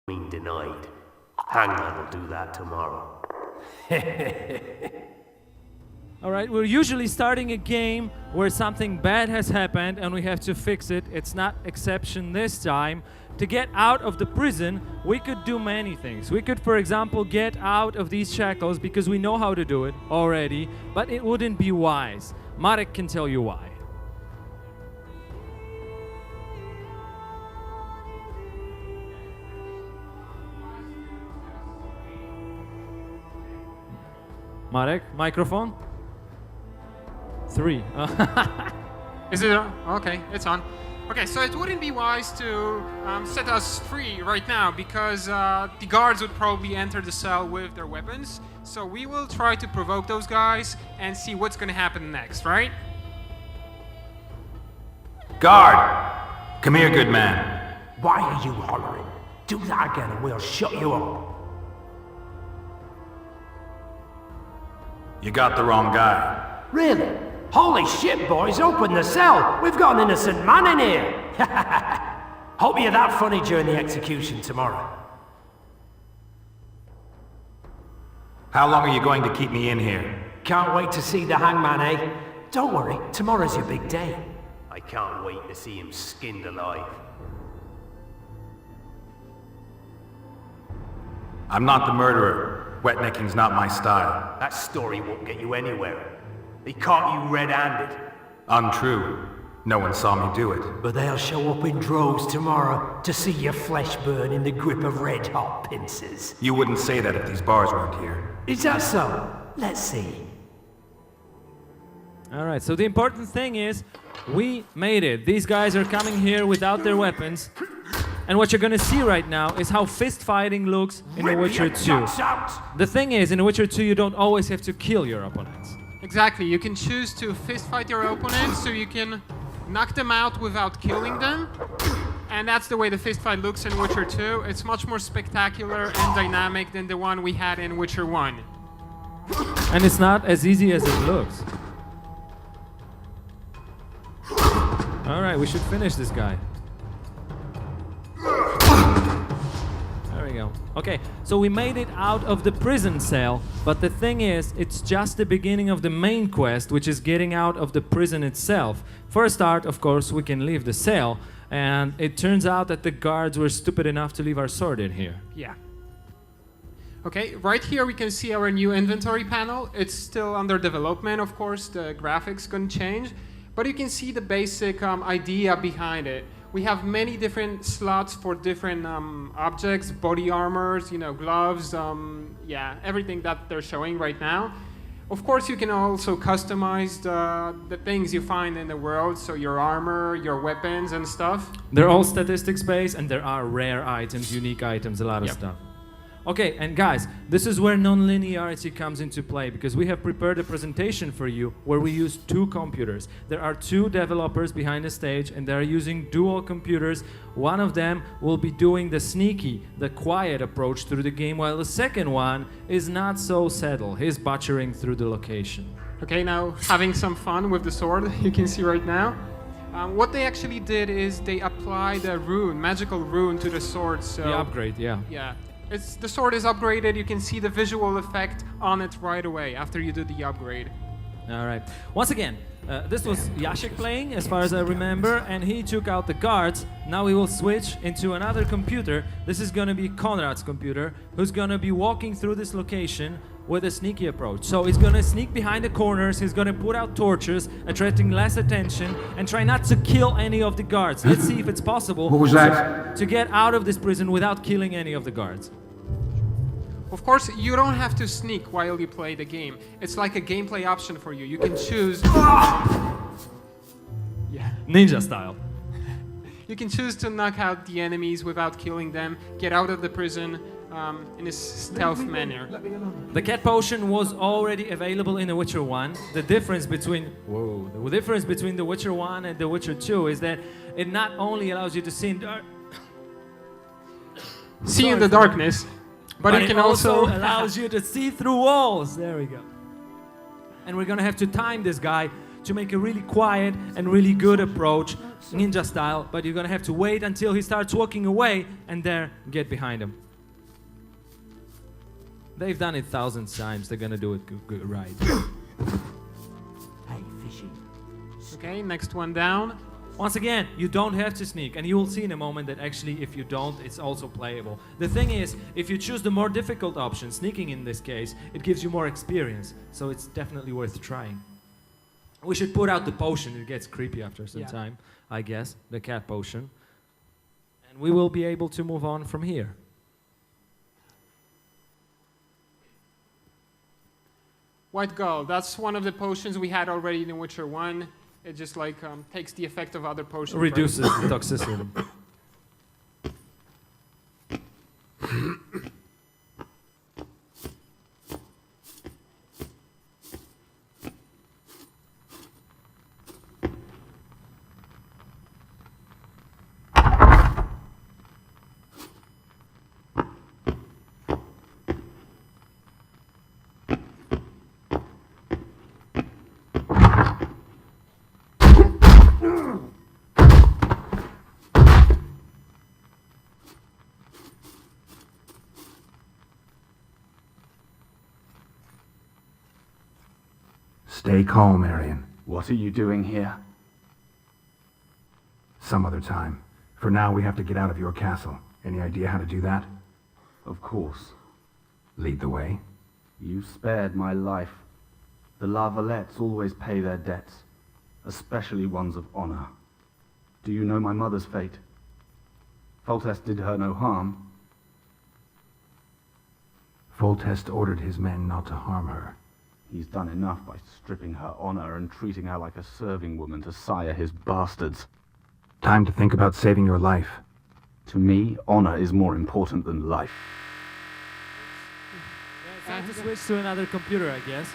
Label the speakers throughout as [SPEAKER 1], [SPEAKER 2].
[SPEAKER 1] been denied. Hangman will do that tomorrow.
[SPEAKER 2] Alright, we're usually starting a game where something bad has happened and we have to fix it. It's not exception this time. To get out of the prison, we could do many things. We could, for example, get out of these shackles because we know how to do it already, but it wouldn't be wise. Marek can tell you why. Marek, microphone? 3.
[SPEAKER 3] Is it on? Okay, it's on. Okay, so it wouldn't be wise to set us free right now because the guards would probably enter the cell with their weapons. So we will try to provoke those guys and see what's going to happen next, right?
[SPEAKER 4] Guard! Come here, good man.
[SPEAKER 5] Why are you hollering? Do that again and we'll shut you up.
[SPEAKER 4] You got the wrong guy.
[SPEAKER 5] Really? Holy shit, boys, open the cell! We've got an innocent man in here! Hope you're that funny during the execution tomorrow.
[SPEAKER 4] How long are you going to keep me in here?
[SPEAKER 5] Can't wait to see the hangman, eh? Don't worry, tomorrow's your big day.
[SPEAKER 1] I can't wait to see him skinned alive.
[SPEAKER 4] I'm not the murderer. Wetnecking's not my style.
[SPEAKER 1] That story won't get you anywhere. They caught you red-handed.
[SPEAKER 4] Untrue. No one saw me do it.
[SPEAKER 5] But they'll show up in droves tomorrow to see your flesh burn in the grip of red-hot pincers.
[SPEAKER 4] You wouldn't say that if these bars weren't here.
[SPEAKER 5] Is that so? Let's see.
[SPEAKER 2] Alright, so the important thing is, we made it. These guys are coming here without their weapons. And what you're gonna see right now is how fist fighting looks in The Witcher 2. The thing is, in The Witcher 2 you don't always have to kill your opponents.
[SPEAKER 3] Exactly, you can choose to fist fight your opponents so you can knock them out without killing them. And that's the way the fist fight looks in Witcher 2. It's much more spectacular and dynamic than the one we had in Witcher 1.
[SPEAKER 2] And it's not as easy as it looks. Alright, we should finish this guy. There we go. Okay, so we made it out of the prison cell, but the thing is, it's just the beginning of the main quest, which is getting out of the prison itself. For a start, of course, we can leave the cell, and it turns out that the guards were stupid enough to leave our sword in here.
[SPEAKER 3] Yeah. Okay, right here we can see our new inventory panel. It's still under development, of course, the graphics can change, but you can see the basic idea behind it. We have many different slots for different objects, body armors, gloves, yeah, everything that they're showing right now. Of course, you can also customize the things you find in the world, so your armor, your weapons and stuff.
[SPEAKER 2] They're all statistics based, and there are rare items, unique items, a lot of stuff. Okay, and guys, this is where non-linearity comes into play, because we have prepared a presentation for you where we use 2 computers. There are 2 developers behind the stage, and they're using dual computers. One of them will be doing the sneaky, the quiet approach through the game, while the second one is not so subtle. He's butchering through the location.
[SPEAKER 3] Okay, now having some fun with the sword, you can see right now. What they actually did is they applied a rune, magical rune to the sword, so...
[SPEAKER 2] The upgrade, yeah.
[SPEAKER 3] Yeah. The sword is upgraded, you can see the visual effect on it right away after you do the upgrade.
[SPEAKER 2] Alright. Once again, this was Jacek playing, as far as I remember, and he took out the guards. Now we will switch into another computer. This is gonna be Konrad's computer, who's gonna be walking through this location with a sneaky approach. So he's gonna sneak behind the corners, he's gonna put out torches, attracting less attention, and try not to kill any of the guards. Let's see if it's possible.
[SPEAKER 4] What was that?
[SPEAKER 2] To get out of this prison without killing any of the guards.
[SPEAKER 3] Of course, you don't have to sneak while you play the game. It's like a gameplay option for you. You can choose... Yeah.
[SPEAKER 2] Ninja style.
[SPEAKER 3] You can choose to knock out the enemies without killing them, get out of the prison in a stealth manner.
[SPEAKER 2] The cat potion was already available in The Witcher 1. The difference between The Witcher 1 and The Witcher 2 is that it not only allows you to see in
[SPEAKER 3] the darkness, but it can also
[SPEAKER 2] allows you to see through walls. There we go. And we're gonna have to time this guy to make a really quiet and really good approach, ninja style, but you're gonna have to wait until he starts walking away and there, get behind him. They've done it thousands of times, they're gonna do it good right.
[SPEAKER 5] Hey, fishy.
[SPEAKER 3] Okay, next one down.
[SPEAKER 2] Once again, you don't have to sneak, and you will see in a moment that actually if you don't, it's also playable. The thing is, if you choose the more difficult option, sneaking in this case, it gives you more experience, so it's definitely worth trying. We should put out the potion, it gets creepy after some time, I guess, the cat potion. And we will be able to move on from here.
[SPEAKER 3] White Gull, that's one of the potions we had already in Witcher 1. It just like takes the effect of other potions.
[SPEAKER 2] Reduces the toxicity.
[SPEAKER 4] Stay calm, Arian.
[SPEAKER 6] What are you doing here?
[SPEAKER 4] Some other time. For now, we have to get out of your castle. Any idea how to do that?
[SPEAKER 6] Of course.
[SPEAKER 4] Lead the way.
[SPEAKER 6] You spared my life. The La Valettes always pay their debts, especially ones of honor. Do you know my mother's fate? Foltest did her no harm.
[SPEAKER 4] Foltest ordered his men not to harm her.
[SPEAKER 6] He's done enough by stripping her honor and treating her like a serving woman to sire his bastards.
[SPEAKER 4] Time to think about saving your life.
[SPEAKER 6] To me, honor is more important than life.
[SPEAKER 2] Yeah, time to switch to another computer, I guess.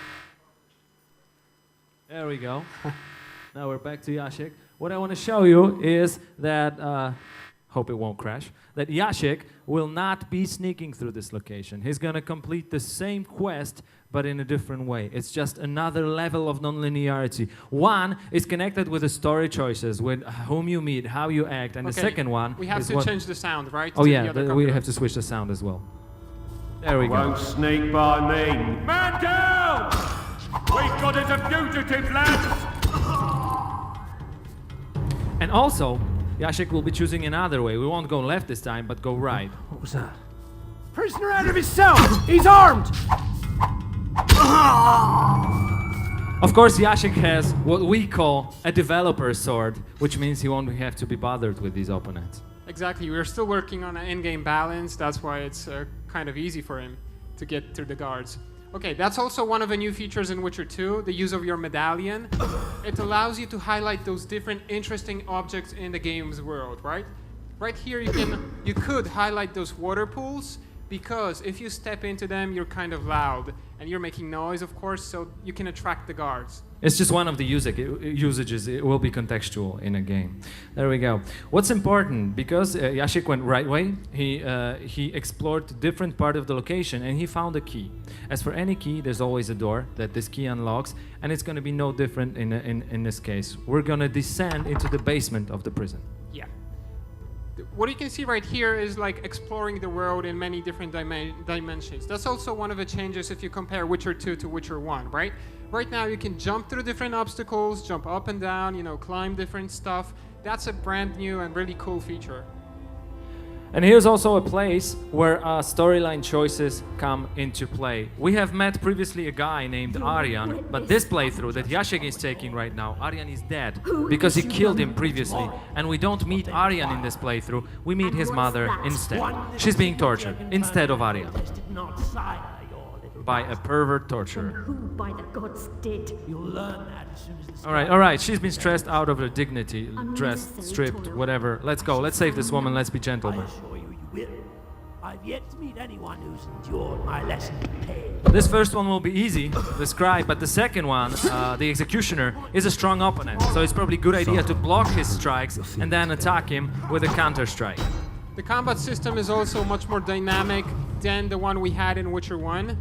[SPEAKER 2] There we go. Now we're back to Jacek. What I want to show you is that, hope it won't crash, that Jacek will not be sneaking through this location. He's going to complete the same quest, but in a different way. It's just another level of non-linearity. One is connected with the story choices, with whom you meet, how you act, and the second one
[SPEAKER 3] we have
[SPEAKER 2] is
[SPEAKER 3] to change the sound, right?
[SPEAKER 2] Oh
[SPEAKER 3] to
[SPEAKER 2] yeah,
[SPEAKER 3] the other
[SPEAKER 2] we
[SPEAKER 3] computer.
[SPEAKER 2] have to switch the sound as well. There we go.
[SPEAKER 1] Won't sneak by me. Man down! We've got it a fugitive, lads!
[SPEAKER 2] And also, Jacek will be choosing another way. We won't go left this time, but go right.
[SPEAKER 5] What was that? Prisoner out of his cell! He's armed!
[SPEAKER 2] Of course, Jacek has what we call a developer sword, which means he won't have to be bothered with these opponents.
[SPEAKER 3] Exactly, we're still working on an in-game balance. That's why it's kind of easy for him to get through the guards. Okay, that's also one of the new features in Witcher 2, the use of your medallion. It allows you to highlight those different interesting objects in the game's world, right? Right here you could highlight those water pools, because if you step into them, you're kind of loud, and you're making noise, of course, so you can attract the guards.
[SPEAKER 2] It's just one of the usages. It will be contextual in a game. There we go. What's important, because Jacek went right way, he explored different part of the location and he found a key. As for any key, there's always a door that this key unlocks, and it's going to be no different in this case. We're going to descend into the basement of the prison.
[SPEAKER 3] Yeah. What you can see right here is like exploring the world in many different dimensions. That's also one of the changes if you compare Witcher 2 to Witcher 1, right? Right now you can jump through different obstacles, jump up and down, climb different stuff. That's a brand new and really cool feature.
[SPEAKER 2] And here's also a place where storyline choices come into play. We have met previously a guy named Aryan, but this playthrough that Jacek is taking right now, Aryan is dead because he killed him previously. And we don't meet Aryan in this playthrough, we meet his mother instead. She's being tortured instead of Aryan by a pervert torturer.
[SPEAKER 7] Who by the gods did?
[SPEAKER 5] You'll learn that as soon as the
[SPEAKER 2] All right, she's been stressed out of her dignity, dressed, stripped, whatever. Let's go, let's save this woman, let's be
[SPEAKER 5] I
[SPEAKER 2] gentlemen.
[SPEAKER 5] assure you, you will. I've yet to meet anyone who's endured my lesson in pain.
[SPEAKER 2] This first one will be easy, the scribe, but the second one, the executioner, is a strong opponent. So it's probably a good idea to block his strikes and then attack him with a counter strike.
[SPEAKER 3] The combat system is also much more dynamic than the one we had in Witcher 1,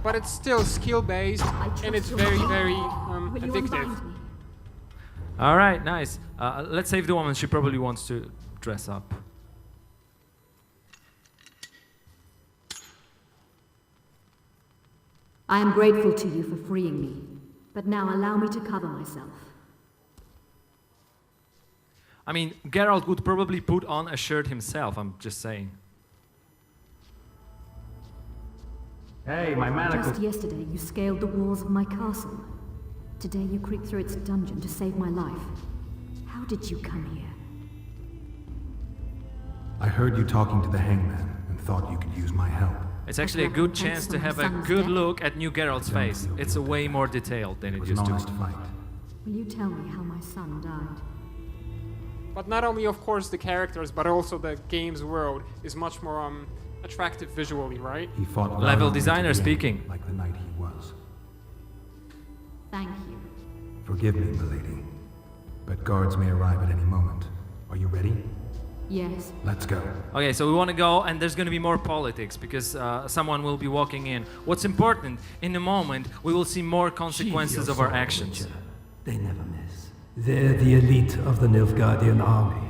[SPEAKER 3] but it's still skill-based and it's very, very
[SPEAKER 7] Will you
[SPEAKER 3] addictive.
[SPEAKER 7] unbind me?
[SPEAKER 2] All right, nice. Let's save the woman. She probably wants to dress up.
[SPEAKER 7] I am grateful to you for freeing me, but now allow me to cover myself.
[SPEAKER 2] I mean, Geralt would probably put on a shirt himself, I'm just saying.
[SPEAKER 4] Hey, my manacles.
[SPEAKER 7] Just yesterday, you scaled the walls of my castle. Today, you creeped through its dungeon to save my life. How did you come here?
[SPEAKER 4] I heard you talking to the hangman and thought you could use my help.
[SPEAKER 2] It's actually a good chance to have a good look at new Geralt's face. It's a way more detailed than
[SPEAKER 4] It
[SPEAKER 2] it
[SPEAKER 4] was an
[SPEAKER 2] used to
[SPEAKER 4] honest
[SPEAKER 2] be.
[SPEAKER 4] fight.
[SPEAKER 7] Will you tell me how my son died?
[SPEAKER 3] But not only, of course, the characters, but also the game's world is much more attractive visually, right?
[SPEAKER 4] He fought
[SPEAKER 2] Level
[SPEAKER 4] valiantly
[SPEAKER 2] designer
[SPEAKER 4] to the end,
[SPEAKER 2] speaking.
[SPEAKER 4] like the knight he was.
[SPEAKER 7] Thank you.
[SPEAKER 4] Forgive me, milady, but guards may arrive at any moment. Are you ready?
[SPEAKER 7] Yes.
[SPEAKER 4] Let's go.
[SPEAKER 2] Okay, so we want to go, and there's going to be more politics because someone will be walking in. What's important, in a moment, we will see more consequences of our actions.
[SPEAKER 8] They never miss. They're the elite of the Nilfgaardian army.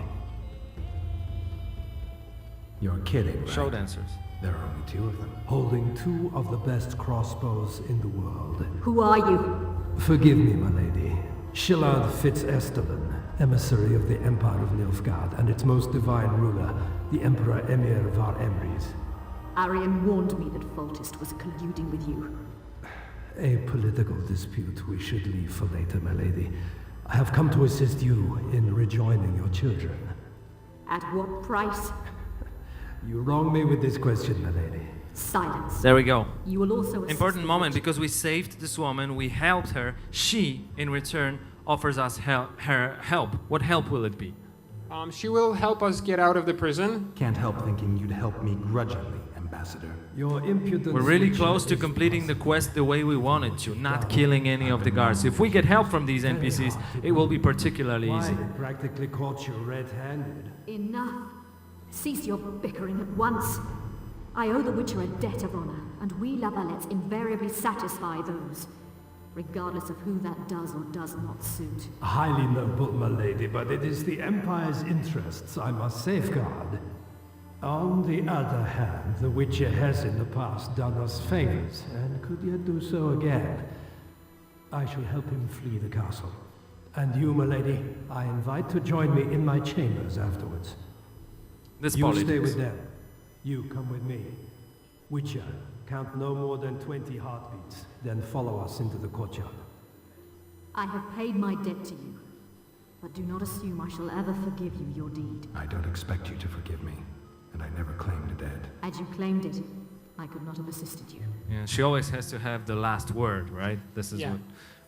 [SPEAKER 4] You're kidding, right?
[SPEAKER 2] Show dancers.
[SPEAKER 4] There are only 2 of them.
[SPEAKER 8] Holding 2 of the best crossbows in the world.
[SPEAKER 7] Who are you?
[SPEAKER 8] Forgive me, my lady. Shillard Fitz-Estolin, emissary of the Empire of Nilfgaard and its most divine ruler, the Emperor Emir Var Emrys.
[SPEAKER 7] Arian warned me that Foltest was colluding with you.
[SPEAKER 8] A political dispute we should leave for later, my lady. I have come to assist you in rejoining your children.
[SPEAKER 7] At what price?
[SPEAKER 8] You wrong me with this question, my lady.
[SPEAKER 7] Silence.
[SPEAKER 2] There we go.
[SPEAKER 7] You will also assist
[SPEAKER 2] Important
[SPEAKER 7] the
[SPEAKER 2] moment
[SPEAKER 7] witch.
[SPEAKER 2] because we saved this woman, we helped her. She, in return, offers us her help. What help will it be?
[SPEAKER 3] She will help us get out of the prison.
[SPEAKER 4] Can't help thinking you'd help me grudgingly, Ambassador.
[SPEAKER 8] Your impudence.
[SPEAKER 2] We're really
[SPEAKER 8] Witcher,
[SPEAKER 2] close to
[SPEAKER 8] is
[SPEAKER 2] completing the quest the way we wanted to, not
[SPEAKER 8] Down.
[SPEAKER 2] killing any of the guards. If we get help from these NPCs, it will be particularly
[SPEAKER 8] Why,
[SPEAKER 2] easy.
[SPEAKER 8] it practically caught you red-handed.
[SPEAKER 7] Enough. Cease your bickering at once. I owe the Witcher a debt of honor, and we Lavalettes invariably satisfy those, regardless of who that does or does not suit.
[SPEAKER 8] Highly noble, my lady, but it is the Empire's interests I must safeguard. On the other hand, the Witcher has in the past done us favors, and could yet do so again. I shall help him flee the castle. And you, my lady, I invite to join me in my chambers afterwards.
[SPEAKER 2] This
[SPEAKER 8] You
[SPEAKER 2] politics.
[SPEAKER 8] stay with them. You come with me. Witcher, count no more than 20 heartbeats, then follow us into the courtyard.
[SPEAKER 7] I have paid my debt to you, but do not assume I shall ever forgive you your deed.
[SPEAKER 4] I don't expect you to forgive me, and I never claimed a debt.
[SPEAKER 7] Had you claimed it, I could not have assisted you.
[SPEAKER 2] Yeah, she always has to have the last word, right? This is
[SPEAKER 3] Yeah.
[SPEAKER 2] what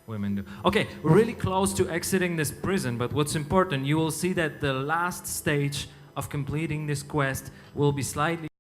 [SPEAKER 2] women do. Okay, we're really close to exiting this prison, but what's important, you will see that the last stage of completing this quest will be slightly